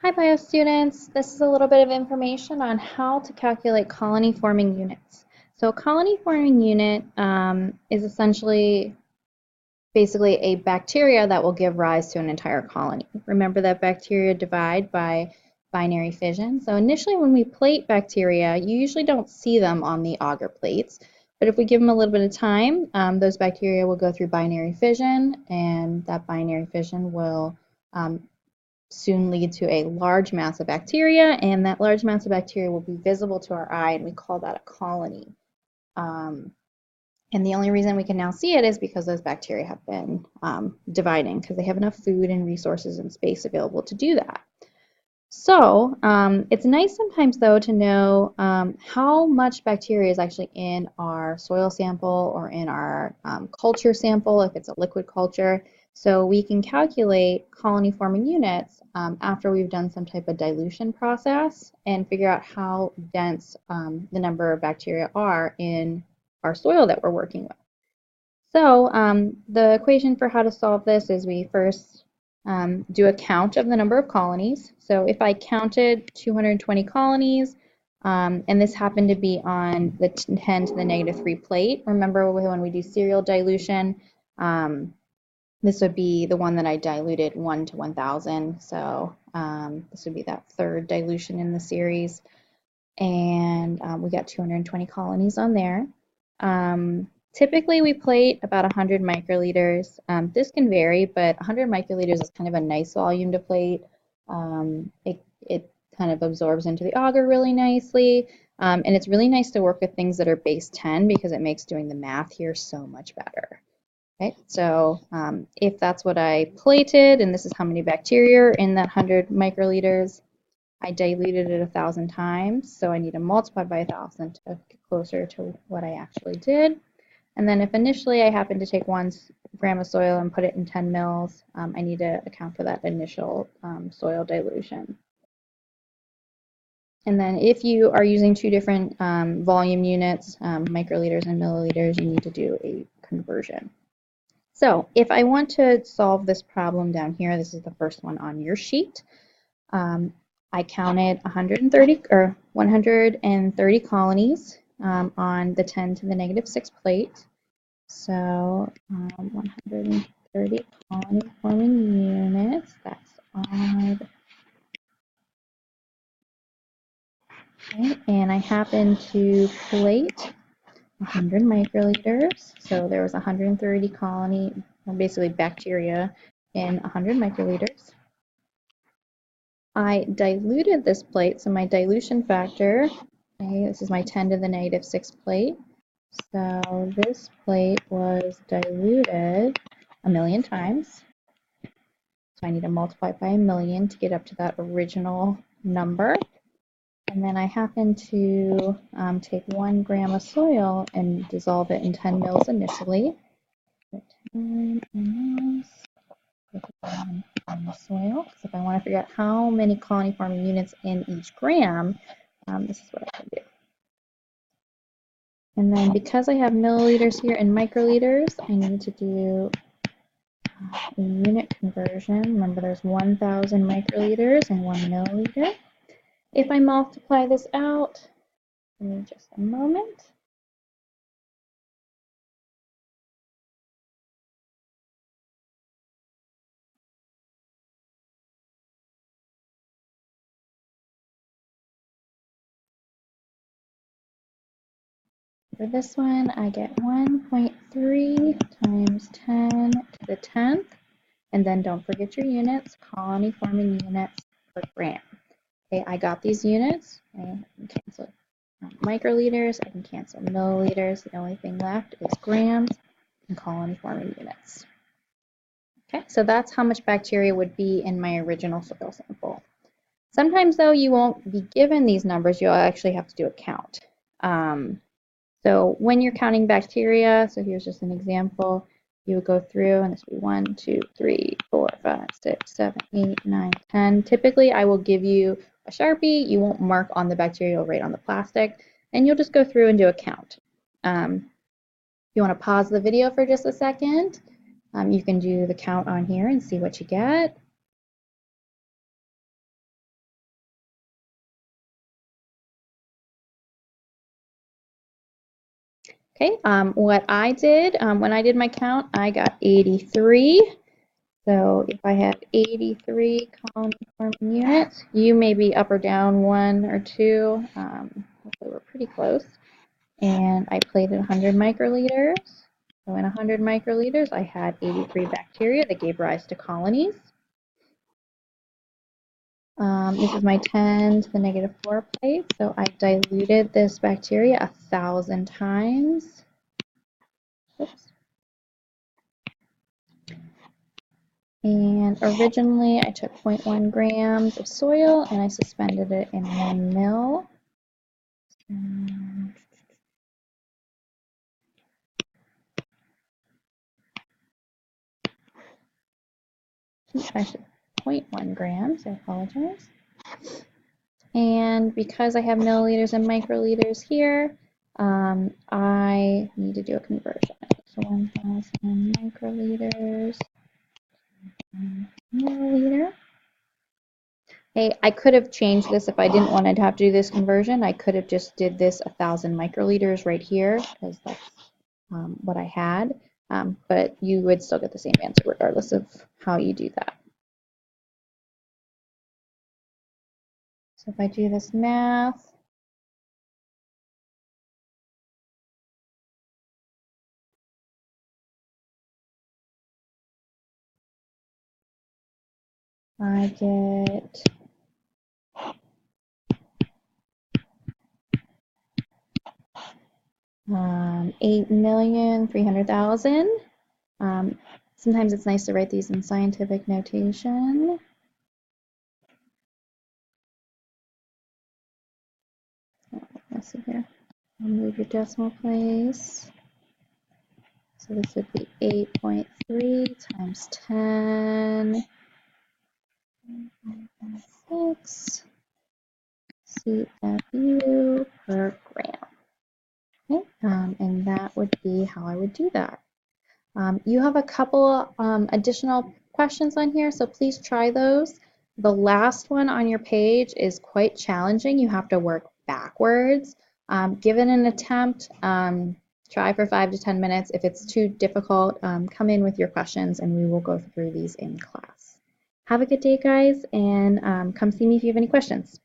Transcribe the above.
Hi bio students, this is a little bit of information on how to calculate colony forming units. So a colony forming unit is essentially basically a bacteria that will give rise to an entire colony. Remember that bacteria divide by binary fission. So initially when we plate bacteria, you usually don't see them on the agar plates, but if we give them a little bit of time, those bacteria will go through binary fission, and that binary fission will soon lead to a large mass of bacteria, and that large mass of bacteria will be visible to our eye, and we call that a colony. And the only reason we can now see it is because those bacteria have been dividing, because they have enough food and resources and space available to do that. So it's nice sometimes, though, to know how much bacteria is actually in our soil sample or in our culture sample, if it's a liquid culture. So we can calculate colony forming units after we've done some type of dilution process and figure out how dense the number of bacteria are in our soil that we're working with. So the equation for how to solve this is we first do a count of the number of colonies. So if I counted 220 colonies, and this happened to be on the 10 to the negative 3 plate, remember when we do serial dilution, this would be the one that I diluted 1 to 1,000. So this would be that third dilution in the series. And we got 220 colonies on there. Typically, we plate about 100 microliters. This can vary, but 100 microliters is kind of a nice volume to plate. It kind of absorbs into the agar really nicely. And it's really nice to work with things that are base 10 because it makes doing the math here so much better. Okay, so if that's what I plated, and this is how many bacteria are in that 100 microliters, I diluted it 1,000 times, so I need to multiply by 1,000 to get closer to what I actually did. And then if initially I happen to take 1 gram of soil and put it in 10 mils, I need to account for that initial soil dilution. And then if you are using two different volume units, microliters and milliliters, you need to do a conversion. So if I want to solve this problem down here, this is the first one on your sheet. I counted 130 colonies on the 10 to the negative 6 plate. So 130 colony forming units, that's odd. Okay, and I happen to plate 100 microliters. So there was 130 colony, or basically bacteria, in 100 microliters. I diluted this plate, so my dilution factor, okay, this is my 10 to the negative 6 plate. So this plate was diluted 1,000,000 times. So I need to multiply by 1,000,000 to get up to that original number. And then I happen to take 1 gram of soil and dissolve it in 10 mils initially. 10 mils on the soil. So if I want to figure out how many colony forming units in each gram, this is what I can do. And then because I have milliliters here and microliters, I need to do a unit conversion. Remember, there's 1,000 microliters and 1 milliliter. If I multiply this out, give me just a moment. For this one, I get 1.3 times 10 to the 10th. And then don't forget your units, colony forming units per gram. Okay, I got these units. Okay, I can cancel microliters, I can cancel milliliters. The only thing left is grams and colony forming units. Okay, so that's how much bacteria would be in my original soil sample. Sometimes, though, you won't be given these numbers. You'll actually have to do a count. So when you're counting bacteria, so here's just an example, you would go through, and this would be 1, 2, 3, 4, 5, 6, 7, 8, 9, 10. Typically, I will give you a Sharpie. You won't mark on the bacteria, you'll write on the plastic, and you'll just go through and do a count. If you want to pause the video for just a second, you can do the count on here and see what you get. Okay, what I did, when I did my count, I got 83. So if I have 83 colony forming units, you may be up or down one or two. Hopefully we're pretty close. And I plated 100 microliters. So in 100 microliters, I had 83 bacteria that gave rise to colonies. This is my 10 to the negative 4 plate. So I diluted this bacteria 1,000 times. Oops. And originally I took 0.1 grams of soil and I suspended it in 1 mil. Actually, 0.1 grams, I apologize. And because I have milliliters and microliters here, I need to do a conversion. So 1,000 microliters, milliliter. Hey, I could have changed this if I didn't want to have to do this conversion. I could have just did this 1,000 microliters right here because that's what I had. But you would still get the same answer regardless of how you do that. So if I do this math, I get 8,300,000. Sometimes it's nice to write these in scientific notation. Let's see here. I'll move your decimal place. So this would be 8.3 times 10 6 CFU per gram. Okay, and that would be how I would do that. You have a couple additional questions on here, so please try those. The last one on your page is quite challenging. You have to work backwards. Give it an attempt. Try for 5 to 10 minutes. If it's too difficult, come in with your questions and we will go through these in class. Have a good day, guys, and come see me if you have any questions.